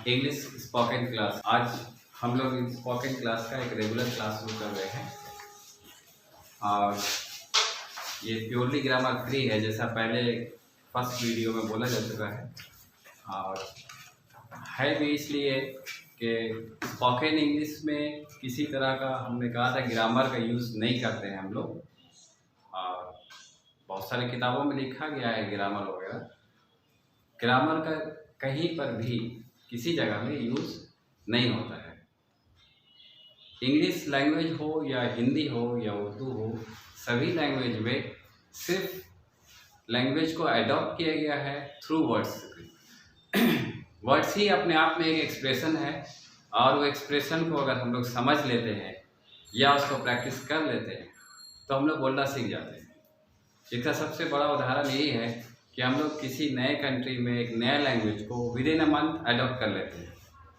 English spoken class. आज हम लोग स्पोकन क्लास का एक रेगुलर क्लास शुरू कर रहे हैं और ये प्योरली ग्रामर फ्री है, जैसा पहले फर्स्ट वीडियो में बोला जा चुका है। और है भी इसलिए कि स्पोकन इंग्लिश में किसी तरह का हमने कहा था ग्रामर का यूज़ नहीं करते हैं हम लोग। और बहुत सारी किताबों में लिखा गया है ग्रामर वगैरह, ग्रामर का कहीं पर भी किसी जगह में यूज़ नहीं होता है। इंग्लिश लैंग्वेज हो या हिंदी हो या उर्दू हो, सभी लैंग्वेज में सिर्फ लैंग्वेज को अडॉप्ट किया गया है थ्रू वर्ड्स। वर्ड्स ही अपने आप में एक एक्सप्रेशन है और वो एक्सप्रेशन को अगर हम लोग समझ लेते हैं या उसको प्रैक्टिस कर लेते हैं तो हम लोग बोलना सीख जाते हैं। इसका सबसे बड़ा उदाहरण यही है कि हम लोग किसी नए कंट्री में एक नया लैंग्वेज को with in a month adopt कर लेते हैं,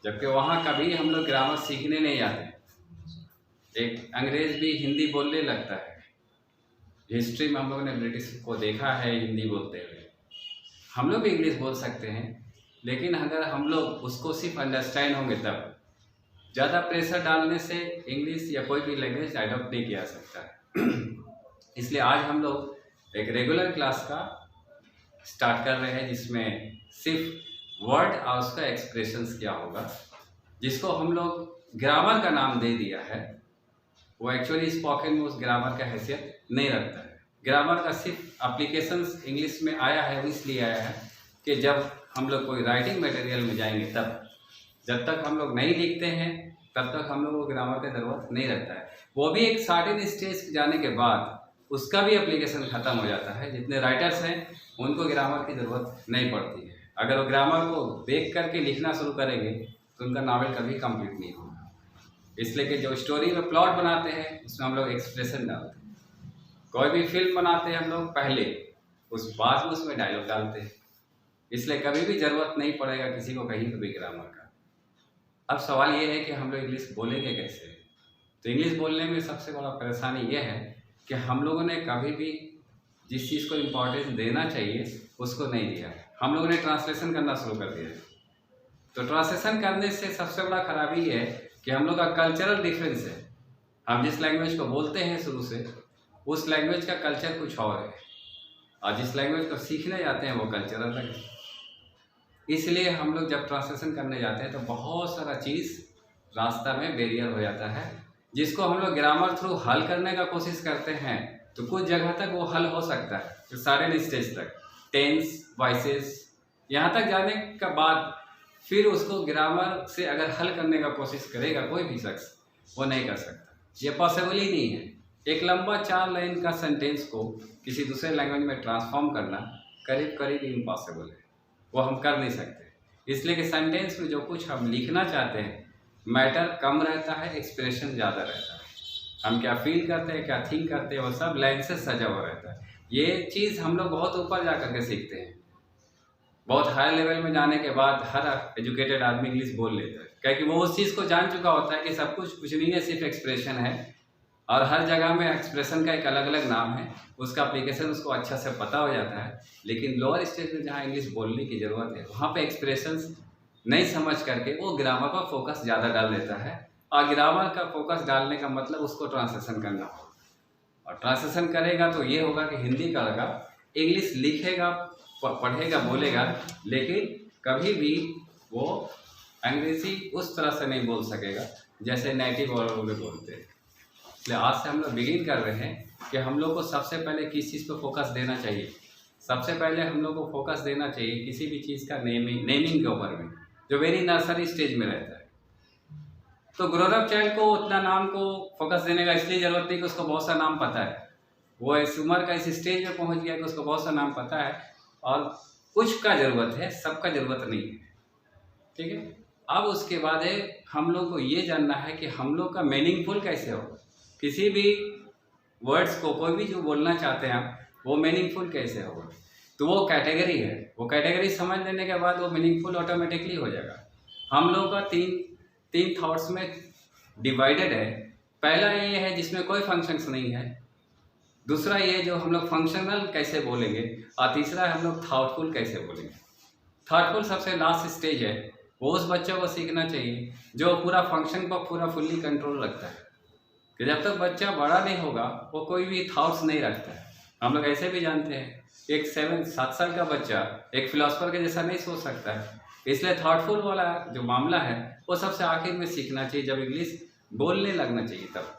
जबकि वहाँ कभी हम लोग ग्रामर सीखने नहीं जाते। एक अंग्रेज़ भी हिंदी बोलने लगता है। हिस्ट्री में हम लोगों ने ब्रिटिश को देखा है हिंदी बोलते हुए। हम लोग भी इंग्लिश बोल सकते हैं, लेकिन अगर हम लोग उसको सिर्फ अंडरस्टैंड होंगे तब। ज़्यादा प्रेशर डालने से इंग्लिश या कोई भी लैंग्वेज अडॉप्ट नहीं किया सकता है। इसलिए आज हम लोग एक रेगुलर क्लास का स्टार्ट कर रहे हैं, जिसमें सिर्फ वर्ड और उसका एक्सप्रेशंस क्या होगा, जिसको हम लोग ग्रामर का नाम दे दिया है। वो एक्चुअली स्पोकन में उस ग्रामर का हैसियत नहीं रखता है। ग्रामर का सिर्फ एप्लीकेशंस इंग्लिश में आया है, वो इसलिए आया है कि जब हम लोग कोई राइटिंग मटेरियल में जाएंगे तब, जब तक हम लोग नहीं लिखते हैं तब तक हम लोग को ग्रामर की ज़रूरत नहीं रहता है। वो भी एक सर्टेन स्टेज जाने के बाद उसका भी एप्लीकेशन ख़त्म हो जाता है। जितने राइटर्स हैं उनको ग्रामर की ज़रूरत नहीं पड़ती है। अगर वो ग्रामर को देख करके लिखना शुरू करेंगे तो उनका नावल कभी कंप्लीट नहीं होगा। इसलिए कि जो स्टोरी में प्लॉट बनाते हैं उसमें हम लोग एक्सप्रेशन डालते हैं। कोई भी फिल्म बनाते हैं हम लोग पहले, उस बाद में उसमें डायलॉग डालते हैं। इसलिए कभी भी ज़रूरत नहीं पड़ेगा किसी को कहीं भी ग्रामर का। अब सवाल ये है कि हम लोग इंग्लिश बोलेंगे कैसे। तो इंग्लिश बोलने में सबसे बड़ा परेशानी ये है कि हम लोगों ने कभी भी जिस चीज़ को इम्पोर्टेंस देना चाहिए उसको नहीं दिया। हम लोगों ने ट्रांसलेशन करना शुरू कर दिया। तो ट्रांसलेशन करने से सबसे बड़ा खराबी ये है कि हम लोग का कल्चरल डिफरेंस है। हम जिस लैंग्वेज को बोलते हैं शुरू से, उस लैंग्वेज का कल्चर कुछ और है, और जिस लैंग्वेज को सीखने जाते हैं वो कल्चर अलग है। इसलिए हम लोग जब ट्रांसलेशन करने जाते हैं तो बहुत सारा चीज़ रास्ता में बैरियर हो जाता है, जिसको हम लोग ग्रामर थ्रू हल करने का कोशिश करते हैं। तो कुछ जगह तक वो हल हो सकता है, तो सारे स्टेज तक, टेंस, वॉइसेस, यहाँ तक जाने का बाद फिर उसको ग्रामर से अगर हल करने का कोशिश करेगा कोई भी शख्स, वो नहीं कर सकता। ये पॉसिबल ही नहीं है। एक लंबा 4 लाइन का सेंटेंस को किसी दूसरे लैंग्वेज में ट्रांसफॉर्म करना करीब करीब इम्पॉसिबल है। वो हम कर नहीं सकते। इसलिए कि सेंटेंस में जो कुछ हम लिखना चाहते हैं मैटर कम रहता है, एक्सप्रेशन ज़्यादा रहता है। हम क्या फील करते हैं, क्या थिंक करते हैं, वो सब लाइन से सजा हुआ रहता है। ये चीज़ हम लोग बहुत ऊपर जा कर के सीखते हैं। बहुत हाई लेवल में जाने के बाद हर एजुकेटेड आदमी इंग्लिश बोल लेता है, क्योंकि वो उस चीज़ को जान चुका होता है कि सब कुछ नहीं है, सिर्फ एक्सप्रेशन है। और हर जगह में एक्सप्रेशन का एक अलग अलग नाम है, उसका एप्लीकेशन उसको अच्छा से पता हो जाता है। लेकिन लोअर स्टेज में जहाँ इंग्लिश बोलने की ज़रूरत है, वहाँ पे एक्सप्रेशंस नहीं समझ करके वो ग्रामर पर फोकस ज़्यादा डाल देता है। और ग्रामर का फोकस डालने का मतलब उसको ट्रांसलेशन करना होगा। और ट्रांसलेशन करेगा तो ये होगा कि हिंदी का लगा इंग्लिश लिखेगा, पढ़ेगा, बोलेगा, लेकिन कभी भी वो अंग्रेज़ी उस तरह से नहीं बोल सकेगा जैसे नेटिव और लोग बोलते हैं। इसलिए आज से हम लोग बिगिन कर रहे हैं कि हम लोग को सबसे पहले किस चीज़ पर फोकस देना चाहिए। सबसे पहले हम लोग को फोकस देना चाहिए किसी भी चीज़ का नेमिंग के ऊपर में, जो वेरी नर्सरी स्टेज में रहता है। तो ग्रोन अप चाइल्ड को उतना नाम को फोकस देने का इसलिए ज़रूरत नहीं कि उसको बहुत सा नाम पता है। वो इस उम्र का इस स्टेज में पहुंच गया कि उसको बहुत सा नाम पता है, और कुछ का ज़रूरत है, सबका ज़रूरत नहीं है। ठीक है। अब उसके बाद है हम लोग को ये जानना है कि हम लोग का मीनिंगफुल कैसे हो। किसी भी वर्ड्स को कोई भी जो बोलना चाहते हैं आप, वो मीनिंगफुल कैसे होगा। तो वो कैटेगरी है। वो कैटेगरी समझ लेने के बाद वो मीनिंगफुल ऑटोमेटिकली हो जाएगा। हम लोग का तीन थॉट्स में डिवाइडेड है। पहला ये है जिसमें कोई फंक्शंस नहीं है, दूसरा ये जो हम लोग फंक्शनल कैसे बोलेंगे, और तीसरा हम लोग थॉटफुल कैसे बोलेंगे। थॉटफुल सबसे लास्ट स्टेज है, वो उस बच्चों को सीखना चाहिए जो पूरा फंक्शन पर पूरा फुल्ली कंट्रोल रखता है। कि जब तक बच्चा बड़ा नहीं होगा वो कोई भी थॉट्स नहीं रखता है। हम लोग ऐसे भी जानते हैं एक 7 साल का बच्चा एक फिलोसफर के जैसा नहीं सोच सकता है। इसलिए थॉटफुल वाला जो मामला है वो सबसे आखिर में सीखना चाहिए, जब इंग्लिश बोलने लगना चाहिए तब।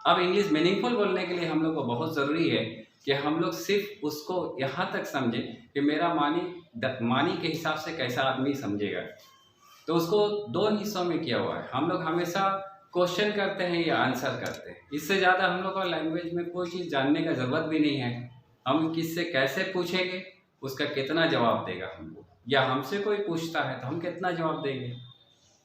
अब इंग्लिश मीनिंगफुल बोलने के लिए हम लोग को बहुत ज़रूरी है कि हम लोग सिर्फ उसको यहाँ तक समझें कि मेरा मानी के हिसाब से कैसा आदमी समझेगा। तो उसको 2 हिस्सों में किया हुआ है। हम लोग हमेशा क्वेश्चन करते हैं या आंसर करते हैं। इससे ज़्यादा हम लोग को लैंग्वेज में कोई चीज़ जानने का ज़रूरत भी नहीं है। हम किससे कैसे पूछेंगे, उसका कितना जवाब देगा हमको, या हमसे कोई पूछता है तो हम कितना जवाब देंगे,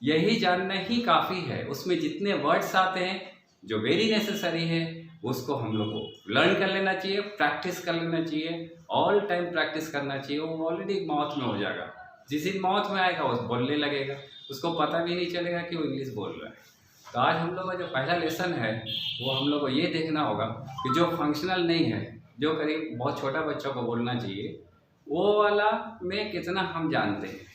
यही जानना ही काफ़ी है। उसमें जितने वर्ड्स आते हैं जो वेरी नेसेसरी है उसको हम लोग को लर्न कर लेना चाहिए, प्रैक्टिस कर लेना चाहिए, ऑल टाइम प्रैक्टिस करना चाहिए। वो ऑलरेडी माउथ में हो जाएगा। जिस दिन माउथ में आएगा वो बोलने लगेगा, उसको पता भी नहीं चलेगा कि वो इंग्लिश बोल रहा है। तो आज हम लोग का जो पहला लेसन है वो हम लोग को ये देखना होगा कि जो फंक्शनल नहीं है, जो करीब बहुत छोटा बच्चों को बोलना चाहिए, वो वाला में कितना हम जानते हैं।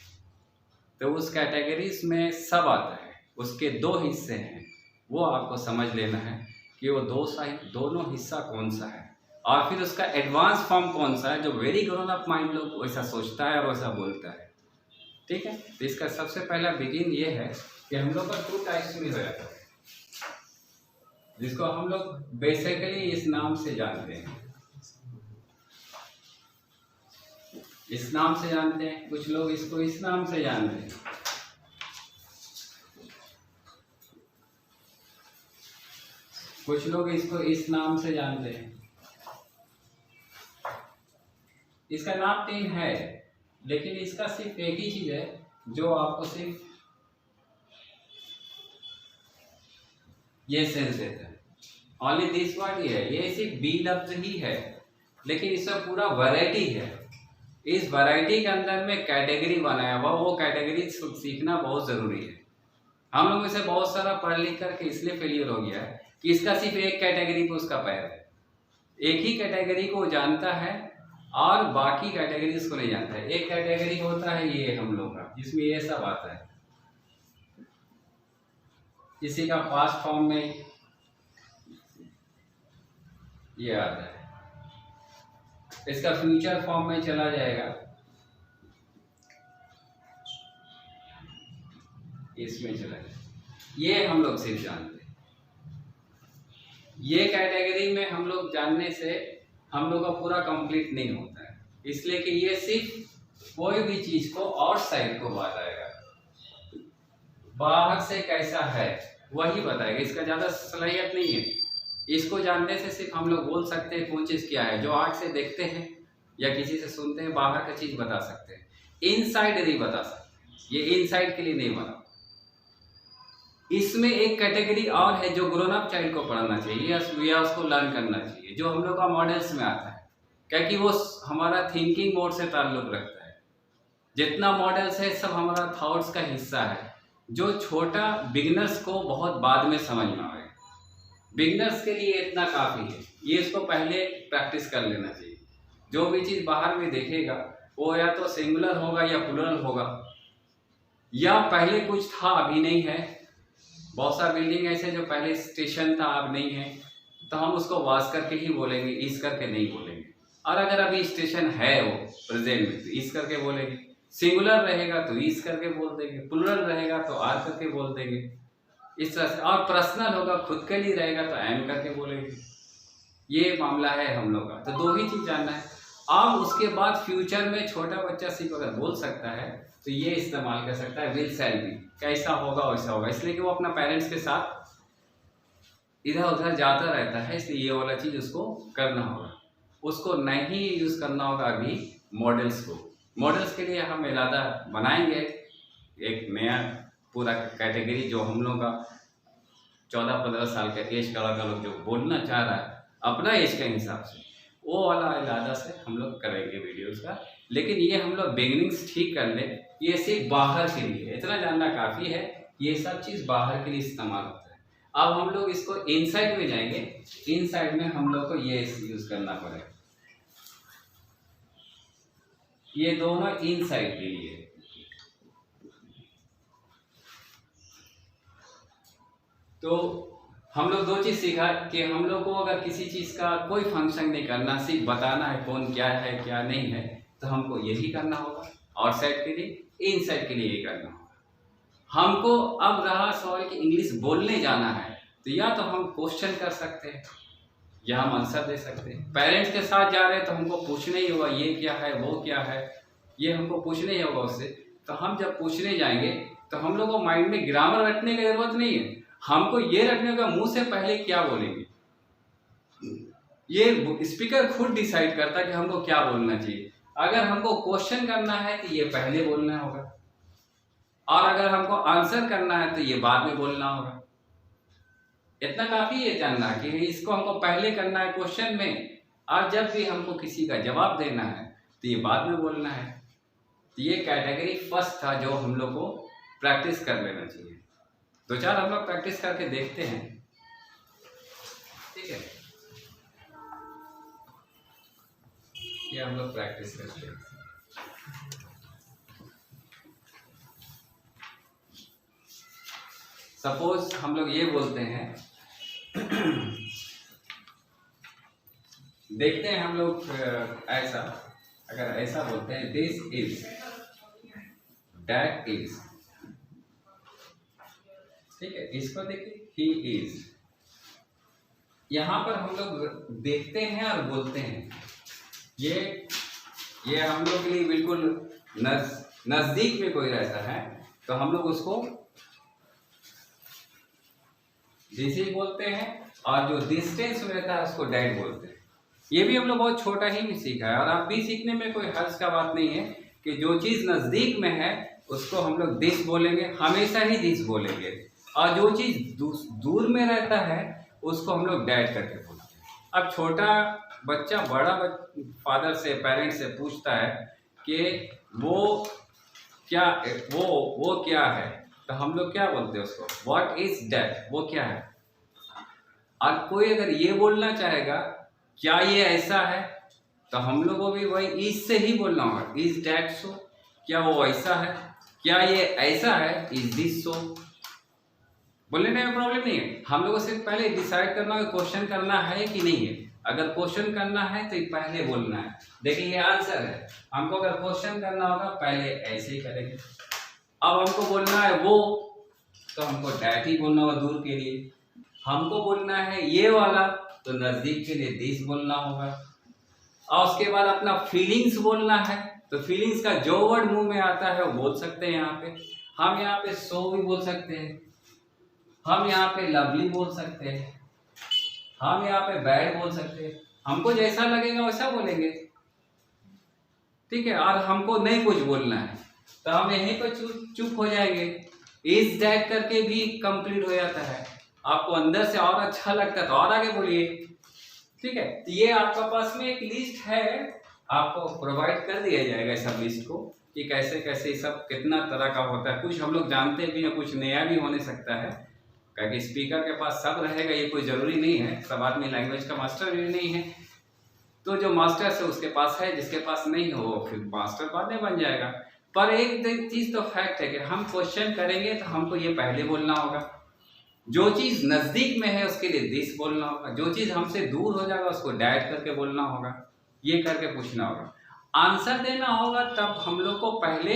तो उस कैटेगरीज में सब आता है। उसके 2 हिस्से हैं, वो आपको समझ लेना है कि वो दोनों हिस्सा कौन सा है, और फिर उसका एडवांस फॉर्म कौन सा है जो वेरी ग्रोन अप माइंड लोग वैसा सोचता है और वैसा बोलता है। ठीक है, तो इसका सबसे पहला बिगिन ये है कि हम लोग का 2 टाइप्स में हो जाता है, जिसको हम लोग बेसिकली इस नाम से जानते हैं। इस नाम से जानते हैं, कुछ लोग इसको इस नाम से जानते हैं। कुछ लोग इसको इस नाम से जानते हैं। इसका नाम 3 है, लेकिन इसका सिर्फ एक ही चीज है जो आपको सिर्फ ये सेंस देता है। ओनली दिस वर्ड ही है, ये सिर्फ बी लफ्ज ही है, लेकिन इसका पूरा वैरायटी है। इस वैरायटी के अंदर में कैटेगरी बनाया हुआ, वो कैटेगरी सीखना बहुत जरूरी है। हम लोग इसे बहुत सारा पढ़ लिख करके इसलिए फेलियर हो गया है कि इसका सिर्फ एक कैटेगरी पे उसका पैर है। एक ही कैटेगरी को जानता है और बाकी कैटेगरीज को नहीं जानता है। एक कैटेगरी होता है ये हम लोग का, जिसमें ये सब आता है। किसी का पास्ट फॉर्म में ये आता है, इसका फ्यूचर फॉर्म में चला जाएगा, इसमें चला जाएगा। ये हम लोग सिर्फ जानते हैं। ये कैटेगरी में हम लोग जानने से हम लोग का पूरा कंप्लीट नहीं होता है, इसलिए कि ये सिर्फ कोई भी चीज को और साइड को बताएगा, बाहर से कैसा है वही बताएगा। इसका ज्यादा सलाहियत नहीं है। इसको जानने से सिर्फ हम लोग बोल सकते हैं कौन चीज क्या है। जो आँख से देखते हैं या किसी से सुनते हैं बाहर का चीज बता सकते हैं, इनसाइड नहीं बता सकते। ये इनसाइड के लिए नहीं बना। इसमें एक कैटेगरी और है जो ग्रोन अप चाइल्ड को पढ़ना चाहिए या उसको लर्न करना चाहिए, जो हम लोग का मॉडल्स में आता है, क्योंकि वो हमारा थिंकिंग मोड से ताल्लुक रखता है। जितना मॉडल्स है सब हमारा थॉट्स का हिस्सा है, जो छोटा बिगिनर्स को बहुत बाद में समझ में आएगा। बिगिनर्स के लिए इतना काफ़ी है, ये इसको पहले प्रैक्टिस कर लेना चाहिए। जो भी चीज़ बाहर में देखेगा वो या तो सिंगुलर होगा या प्लुरल होगा, या पहले कुछ था अभी नहीं है। बहुत सारा बिल्डिंग ऐसे जो पहले स्टेशन था अब नहीं है, तो हम उसको वास करके ही बोलेंगे, इस करके नहीं बोलेंगे। और अगर अभी स्टेशन है वो प्रेजेंट में तो इस करके बोलेंगे। सिंगुलर रहेगा तो इस करके बोल देंगे, प्लुरल रहेगा तो आर करके बोल देंगे, इस तरह से। और पर्सनल होगा, खुद के लिए रहेगा तो एम करके बोलेंगे। ये मामला है हम लोग का। तो 2 ही चीज़ जानना है। अब उसके बाद फ्यूचर में छोटा बच्चा सिर्फ अगर बोल सकता है तो ये इस्तेमाल कर सकता है विल शैल बी, कैसा होगा वैसा होगा, इसलिए कि वो अपना पेरेंट्स के साथ इधर उधर जाता रहता है, इसलिए ये वाला चीज़ उसको करना होगा। उसको नहीं यूज़ करना होगा अभी मॉडल्स को। मॉडल्स के लिए हम इरादा बनाएंगे एक नया पूरा कैटेगरी, जो हम लोग का 14-15 साल का एज का लड़का लोग जो बोलना चाह रहा है अपना एज के हिसाब से, वो वाला इरादा से हम लोग करेंगे वीडियोस का। लेकिन ये हम लोग बिगिनिंग्स ठीक कर ले, ये सिर्फ बाहर के लिए, इतना जानना काफ़ी है। ये सब चीज़ बाहर के लिए इस्तेमाल होता है। अब हम लोग इसको इनसाइड में जाएंगे। इनसाइड में हम लोग को ये यूज़ करना पड़ेगा। ये दोनों इनसाइड के लिए, तो हम लोग दो चीज़ सीखा कि हम लोग को अगर किसी चीज़ का कोई फंक्शन नहीं करना, सिर्फ बताना है कौन क्या है क्या नहीं है, तो हमको यही करना होगा। आउटसाइड के लिए, इनसाइड के लिए यही करना होगा। हमको अब रहा सवाल कि इंग्लिश बोलने जाना है, तो या तो हम क्वेश्चन कर सकते हैं या हम आंसर दे सकते हैं। पेरेंट्स के साथ जा रहे हैं तो हमको पूछना ही होगा ये क्या है वो क्या है, ये हमको पूछना ही होगा उससे। तो हम जब पूछने जाएंगे तो हम लोग को माइंड में ग्रामर रटने की जरूरत नहीं है, हमको ये रटने का मुंह से पहले क्या बोलेंगे। ये स्पीकर खुद डिसाइड करता है कि हमको क्या बोलना चाहिए। अगर हमको क्वेश्चन करना है तो ये पहले बोलना होगा, और अगर हमको आंसर करना है तो ये बाद में बोलना होगा। इतना काफी है जानना कि इसको हमको पहले करना है क्वेश्चन में, और जब भी हमको किसी का जवाब देना है तो ये बाद में बोलना है। तो ये कैटेगरी फर्स्ट था जो हम लोग को प्रैक्टिस कर लेना चाहिए। दो चार हम लोग प्रैक्टिस करके देखते हैं, ठीक है। ये हम लोग प्रैक्टिस करते हैं। सपोज हम लोग ये बोलते हैं देखते हैं हम लोग ऐसा, अगर ऐसा बोलते हैं दिस इज, दैट इज, ठीक है। इसको देखिए ही इज। यहां पर हम लोग देखते हैं और बोलते हैं, ये हम लोग के लिए बिल्कुल नजदीक में कोई रहता है तो हम लोग उसको दिस इज बोलते हैं, और जो डिस्टेंस में रहता है उसको डैट बोलते हैं। ये भी हम लोग बहुत छोटा ही नहीं सीखा है, और आप भी सीखने में कोई हर्ज का बात नहीं है कि जो चीज़ नज़दीक में है उसको हम लोग दिस बोलेंगे, हमेशा ही दिस बोलेंगे, और जो चीज़ दूर में रहता है उसको हम लोग डैड करके बोलते हैं। अब छोटा बच्चा बड़ा फादर से, पेरेंट्स से पूछता है कि वो क्या है, तो हम लोग क्या बोलते हैं उसको, व्हाट इज डैट, वो क्या है। और कोई अगर ये बोलना चाहेगा क्या ये ऐसा है, तो हम लोग को भी वही इज से ही बोलना होगा, इज डैट सो, क्या वो ऐसा है, क्या ये ऐसा है, इज दिस सो। बोलने में प्रॉब्लम नहीं है, हम लोग को सिर्फ पहले डिसाइड करना है क्वेश्चन करना है कि नहीं है। अगर क्वेश्चन करना है तो पहले बोलना है। देखिए ये आंसर है, हमको अगर क्वेश्चन करना होगा पहले ऐसे ही करेंगे। अब हमको बोलना है वो, तो हमको डैट ही बोलना होगा दूर के लिए। हमको बोलना है ये वाला, तो नजदीक के लिए दिस बोलना होगा। और उसके बाद अपना फीलिंग्स बोलना है, तो फीलिंग्स का जो वर्ड मुंह में आता है वो बोल सकते हैं। यहाँ पे हम यहाँ पे सो भी बोल सकते हैं, हम यहाँ पे लवली बोल सकते हैं, हम यहाँ पे बैड बोल सकते हैं। हमको जैसा लगेगा वैसा बोलेंगे, ठीक है। और हमको नहीं कुछ बोलना है तो हम यहीं पर चुप हो जाएंगे। इज डैट करके भी कंप्लीट हो जाता है। आपको अंदर से और अच्छा लगता है तो और आगे बोलिए, ठीक है। तो ये आपका पास में एक लिस्ट है, आपको प्रोवाइड कर दिया जाएगा सब लिस्ट को कि कैसे कैसे सब कितना तरह का होता है। कुछ हम लोग जानते भी हैं, कुछ नया भी होने सकता है, क्योंकि स्पीकर के पास सब रहेगा ये कोई ज़रूरी नहीं है। सब आदमी लैंग्वेज का मास्टर भी नहीं है, तो जो मास्टर है उसके पास है, जिसके पास नहीं हो फिर मास्टर बाद में बन जाएगा। पर एक चीज़ तो फैक्ट है कि हम क्वेश्चन करेंगे तो हमको ये पहले बोलना होगा। जो चीज़ नज़दीक में है उसके लिए दिस बोलना होगा, जो चीज़ हमसे दूर हो जाएगा उसको डैट करके बोलना होगा, ये करके पूछना होगा। आंसर देना होगा तब हम लोग को पहले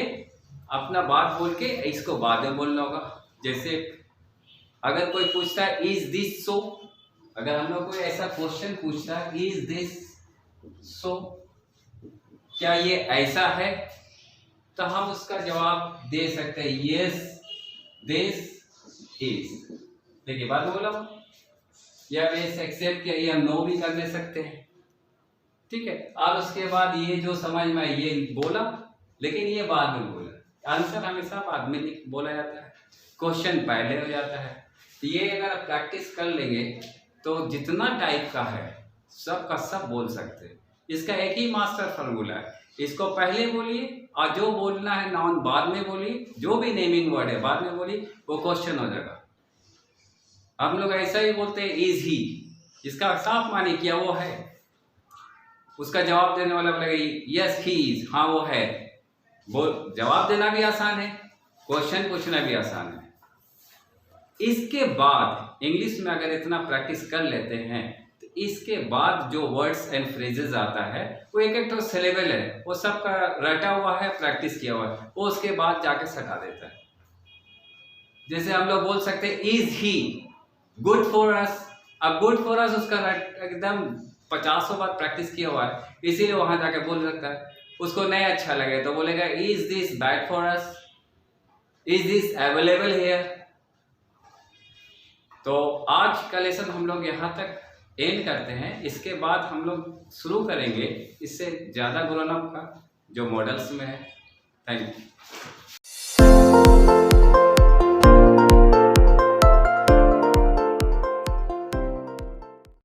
अपना बात बोल के इसको बाद में बोलना होगा। जैसे अगर कोई पूछता है इज दिस सो, अगर हम लोग कोई ऐसा क्वेश्चन पूछता है इज दिस सो, क्या ये ऐसा है, तो हम उसका जवाब दे सकते हैं यस दिस इज। देखिए बात बोला, या यस एक्सेप्ट किया, या नो भी कर दे सकते हैं, ठीक है। और उसके बाद ये जो समझ में ये बोला, लेकिन ये बाद में बोला। आंसर हमेशा बाद में बोला जाता है, क्वेश्चन पहले हो जाता है। तो ये अगर आप प्रैक्टिस कर लेंगे तो जितना टाइप का है सब का सब बोल सकते हैं। इसका एक ही मास्टर फॉर्मूला है, इसको पहले बोलिए और जो बोलना है नाउन बाद में बोलिए, जो भी नेमिंग वर्ड है बाद में बोलिए, वो क्वेश्चन हो जाएगा। हम लोग ऐसा ही बोलते हैं इज ही, इसका साफ माने किया वो है, उसका जवाब देने वाला बोलेगा यस ही इज, हाँ वो है। जवाब देना भी आसान है, क्वेश्चन पूछना भी आसान है। इसके बाद इंग्लिश में अगर इतना प्रैक्टिस कर लेते हैं तो इसके बाद जो वर्ड्स एंड फ्रेजेस आता है वो एक एक तो सिलेबल है, वो सबका रटा हुआ है, प्रैक्टिस किया हुआ है, वो उसके बाद जाके सटा देता है। जैसे हम लोग बोल सकते हैं is he good for us. अब गुड फॉर अस उसका एकदम 50 बार प्रैक्टिस किया हुआ है, इसीलिए वहां जाके बोल सकता है। उसको नहीं अच्छा लगे तो बोलेगा is this bad for us, is this available here. तो आज का लेसन हम लोग यहाँ तक एंड करते हैं। इसके बाद हम लोग शुरू करेंगे इससे ज़्यादा ग्रोन अप का जो मॉडल्स में है। Thank you.